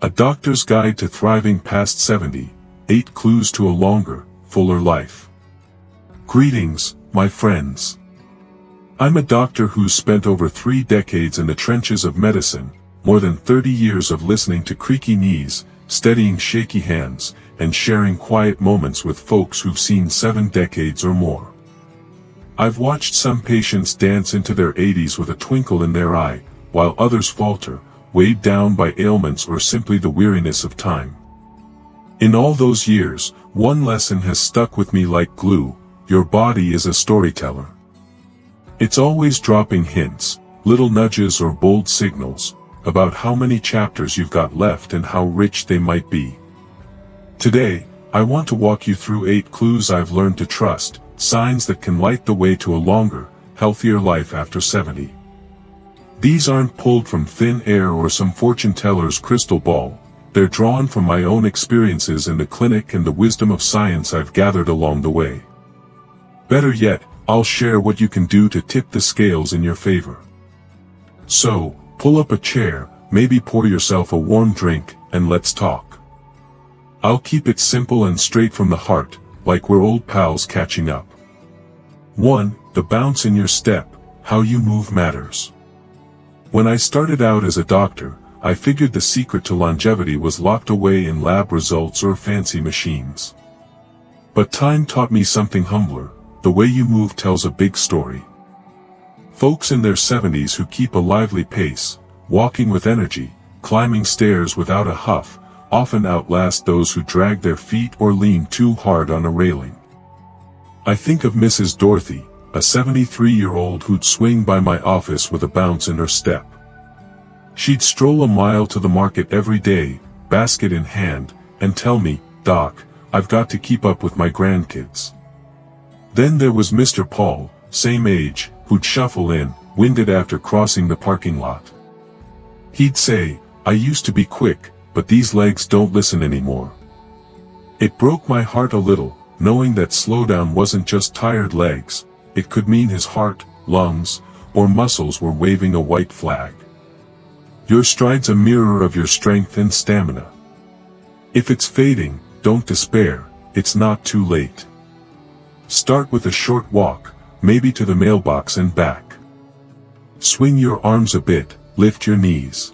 A Doctor's Guide to Thriving Past 70, 8 Clues to a Longer, Fuller Life. Greetings, my friends. I'm a doctor who's spent over 3 decades in the trenches of medicine, more than 30 years of listening to creaky knees, steadying shaky hands, and sharing quiet moments with folks who've seen 7 decades or more. I've watched some patients dance into their 80s with a twinkle in their eye, while others falter, weighed down by ailments or simply the weariness of time. In all those years, one lesson has stuck with me like glue: your body is a storyteller. It's always dropping hints, little nudges or bold signals, about how many chapters you've got left and how rich they might be. Today, I want to walk you through 8 clues I've learned to trust, signs that can light the way to a longer, healthier life after 70. These aren't pulled from thin air or some fortune teller's crystal ball. They're drawn from my own experiences in the clinic and the wisdom of science I've gathered along the way. Better yet, I'll share what you can do to tip the scales in your favor. So, pull up a chair, maybe pour yourself a warm drink, and let's talk. I'll keep it simple and straight from the heart, like we're old pals catching up. 1. The bounce in your step: how you move matters. When I started out as a doctor, I figured the secret to longevity was locked away in lab results or fancy machines. But time taught me something humbler: the way you move tells a big story. Folks in their 70s who keep a lively pace, walking with energy, climbing stairs without a huff, often outlast those who drag their feet or lean too hard on a railing. I think of Mrs. Dorothy, a 73-year-old who'd swing by my office with a bounce in her step. She'd stroll a mile to the market every day, basket in hand, and tell me, "Doc, I've got to keep up with my grandkids." Then there was Mr. Paul, same age, who'd shuffle in, winded after crossing the parking lot. He'd say, "I used to be quick, but these legs don't listen anymore." It broke my heart a little, knowing that slowdown wasn't just tired legs. It could mean his heart, lungs, or muscles were waving a white flag. Your stride's a mirror of your strength and stamina. If it's fading, don't despair, it's not too late. Start with a short walk, maybe to the mailbox and back. Swing your arms a bit, lift your knees.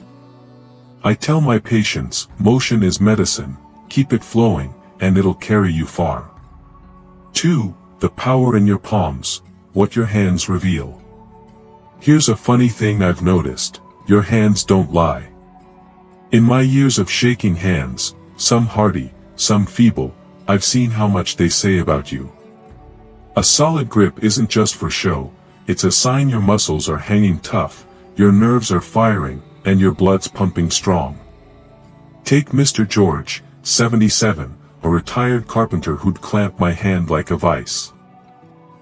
I tell my patients, motion is medicine, keep it flowing, and it'll carry you far. 2. The power in your palms: what your hands reveal. Here's a funny thing I've noticed: your hands don't lie. In my years of shaking hands, some hearty, some feeble, I've seen how much they say about you. A solid grip isn't just for show, it's a sign your muscles are hanging tough, your nerves are firing, and your blood's pumping strong. Take Mr. George, 77, a retired carpenter who'd clamp my hand like a vice.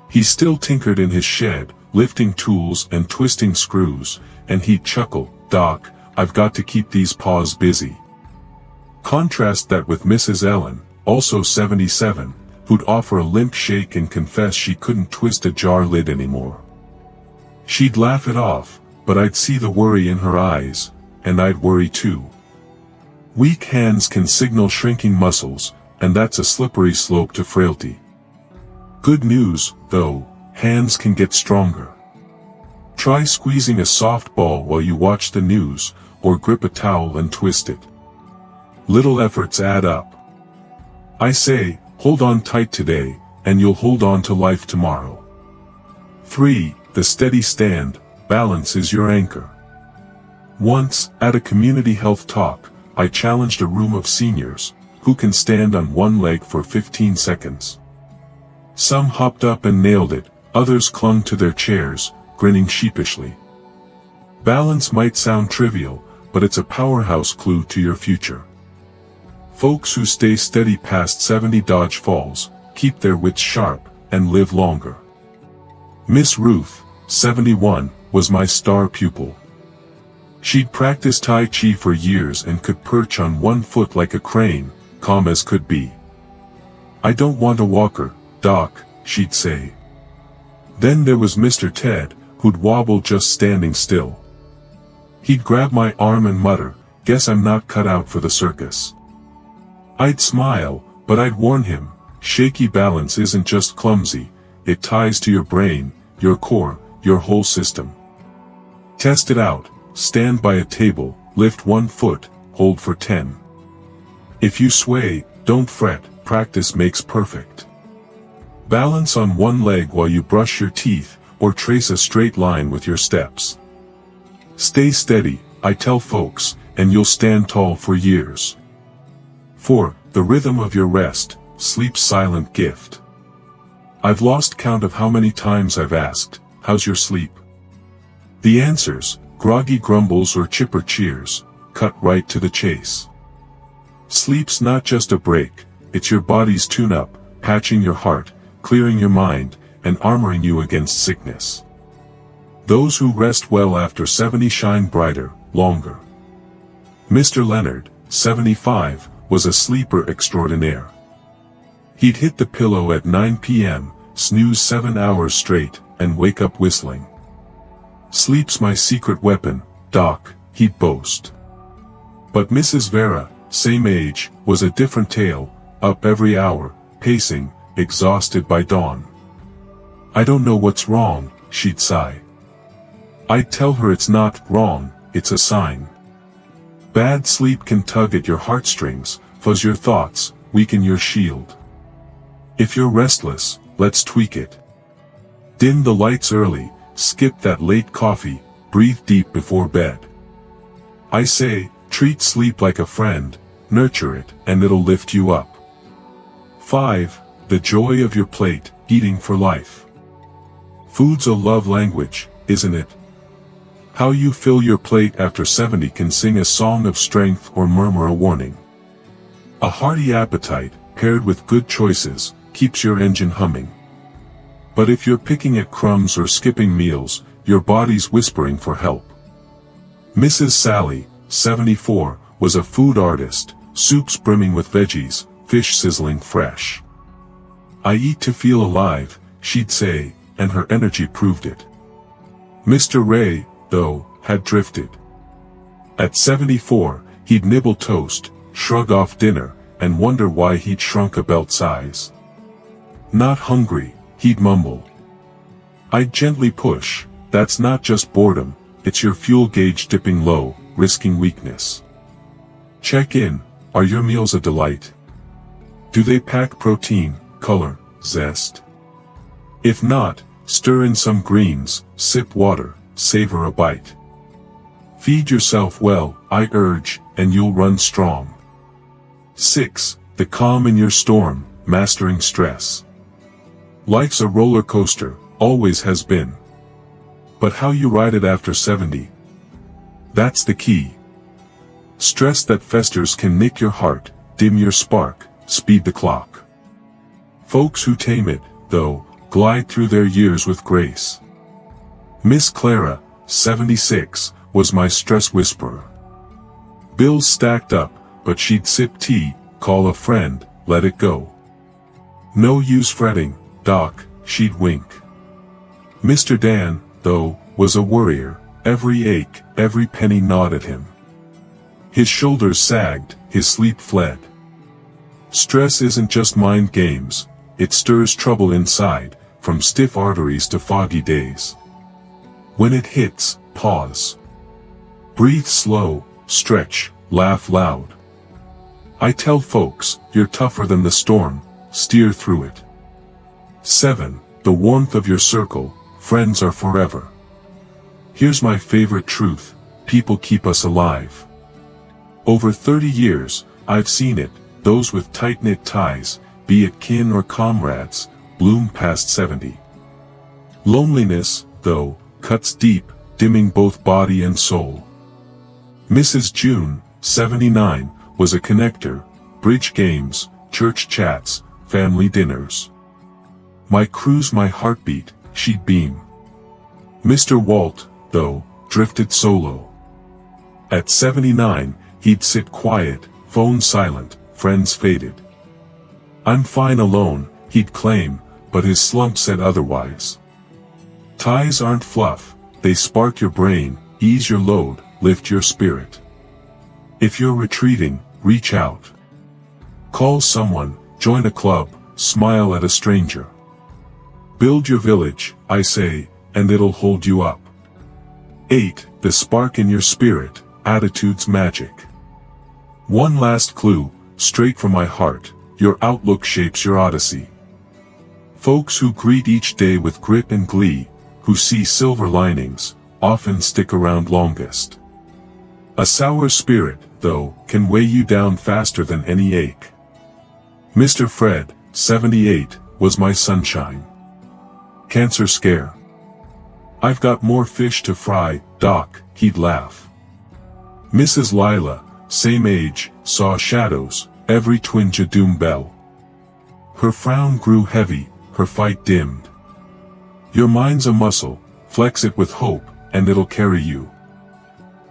He still tinkered in his shed, lifting tools and twisting screws, and he'd chuckle, "Doc, I've got to keep these paws busy." Contrast that with Mrs. Ellen, also 77, who'd offer a limp shake and confess she couldn't twist a jar lid anymore. She'd laugh it off, but I'd see the worry in her eyes, and I'd worry too. Weak hands can signal shrinking muscles, and that's a slippery slope to frailty. Good news, though, hands can get stronger. Try squeezing a soft ball while you watch the news, or grip a towel and twist it. Little efforts add up. I say, hold on tight today, and you'll hold on to life tomorrow. 3. The steady stand: balance is your anchor. Once, at a community health talk, I challenged a room of seniors: who can stand on one leg for 15 seconds? Some hopped up and nailed it, others clung to their chairs, grinning sheepishly. Balance might sound trivial, but it's a powerhouse clue to your future. Folks who stay steady past 70 dodge falls, keep their wits sharp, and live longer. Miss Ruth, 71, was my star pupil. She'd practiced Tai Chi for years and could perch on one foot like a crane, calm as could be. "I don't want a walker, Doc," she'd say. Then there was Mr. Ted, who'd wobble just standing still. He'd grab my arm and mutter, guess I'm not cut out for the circus. I'd smile, but I'd warn him, shaky balance isn't just clumsy, it ties to your brain, your core, your whole system. Test it out, stand by a table, lift 1 foot, hold for 10. If you sway, don't fret, practice makes perfect. Balance on one leg while you brush your teeth, or trace a straight line with your steps. Stay steady, I tell folks, and you'll stand tall for years. 4. The rhythm of your rest, sleep's silent gift. I've lost count of how many times I've asked, how's your sleep? The answers, groggy grumbles or chipper cheers, cut right to the chase. Sleep's not just a break, it's your body's tune-up, patching your heart, clearing your mind, and armoring you against sickness. Those who rest well after 70 shine brighter, longer. Mr. Leonard, 75, was a sleeper extraordinaire. He'd hit the pillow at 9 p.m., snooze 7 hours straight, and wake up whistling. Sleep's my secret weapon, Doc, he'd boast. But Mrs. Vera, same age, was a different tale, up every hour, pacing, exhausted by dawn. I don't know what's wrong, she'd sigh. I'd tell her it's not wrong, it's a sign. Bad sleep can tug at your heartstrings, fuzz your thoughts, weaken your shield. If you're restless, let's tweak it. Dim the lights early, skip that late coffee, breathe deep before bed. I say, treat sleep like a friend, nurture it, and it'll lift you up. 5. The joy of your plate, eating for life. Food's a love language, isn't it? How you fill your plate after 70 can sing a song of strength or murmur a warning. A hearty appetite, paired with good choices, keeps your engine humming. But if you're picking at crumbs or skipping meals, your body's whispering for help. Mrs. Sally, 74, was a food artist, soups brimming with veggies, fish sizzling fresh. I eat to feel alive, she'd say, and her energy proved it. Mr. Ray, though, had drifted. At 74, he'd nibble toast, shrug off dinner, and wonder why he'd shrunk a belt size. Not hungry, he'd mumble. I'd gently push, that's not just boredom, it's your fuel gauge dipping low, risking weakness. Check in, are your meals a delight? Do they pack protein, color, zest? If not, stir in some greens, sip water, savor a bite. Feed yourself well, I urge, and you'll run strong. 6. The calm in your storm, mastering stress. Life's a roller coaster, always has been. But how you ride it after 70? That's the key. Stress that festers can nick your heart, dim your spark, speed the clock. Folks who tame it, though, glide through their years with grace. Miss Clara, 76, was my stress whisperer. Bills stacked up, but she'd sip tea, call a friend, let it go. No use fretting, Doc, she'd wink. Mr. Dan, though, was a worrier, every ache, every penny gnawed at him. His shoulders sagged, his sleep fled. Stress isn't just mind games, it stirs trouble inside, from stiff arteries to foggy days. When it hits, pause. Breathe slow, stretch, laugh loud. I tell folks, you're tougher than the storm, steer through it. 7. The warmth of your circle, friends are forever. Here's my favorite truth, people keep us alive. Over 30 years, I've seen it, those with tight-knit ties, be it kin or comrades, bloom past 70. Loneliness, though, cuts deep, dimming both body and soul. Mrs. June, 79, was a connector, bridge games, church chats, family dinners. My crew's my heartbeat, she'd beam. Mr. Walt, though, drifted solo. At 79, he'd sit quiet, phone silent, friends faded. I'm fine alone, he'd claim, but his slump said otherwise. Ties aren't fluff, they spark your brain, ease your load, lift your spirit. If you're retreating, reach out. Call someone, join a club, smile at a stranger. Build your village, I say, and it'll hold you up. 8. The spark in your spirit, attitude's magic. One last clue, straight from my heart, your outlook shapes your odyssey. Folks who greet each day with grit and glee, who see silver linings, often stick around longest. A sour spirit, though, can weigh you down faster than any ache. Mr. Fred, 78, was my sunshine. Cancer scare. I've got more fish to fry, Doc, he'd laugh. Mrs. Lila, same age, saw shadows, every twinge a doom bell. Her frown grew heavy, her fight dimmed. Your mind's a muscle, flex it with hope, and it'll carry you.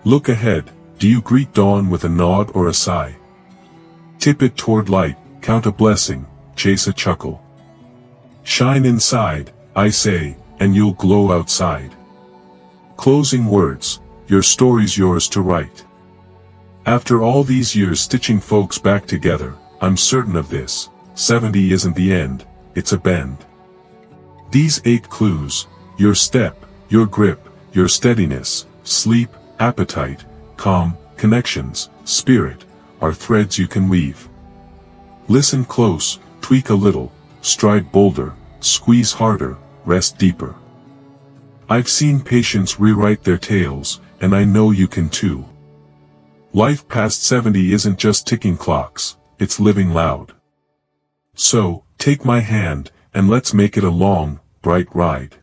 Look ahead, do you greet dawn with a nod or a sigh? Tip it toward light, count a blessing, chase a chuckle. Shine inside, I say, and you'll glow outside. Closing words, your story's yours to write. After all these years stitching folks back together, I'm certain of this, 70 isn't the end, it's a bend. These 8 clues, your step, your grip, your steadiness, sleep, appetite, calm, connections, spirit, are threads you can weave. Listen close, tweak a little, stride bolder, squeeze harder, rest deeper. I've seen patients rewrite their tales, and I know you can too. Life past 70 isn't just ticking clocks, it's living loud. So, take my hand, and let's make it a long, bright ride.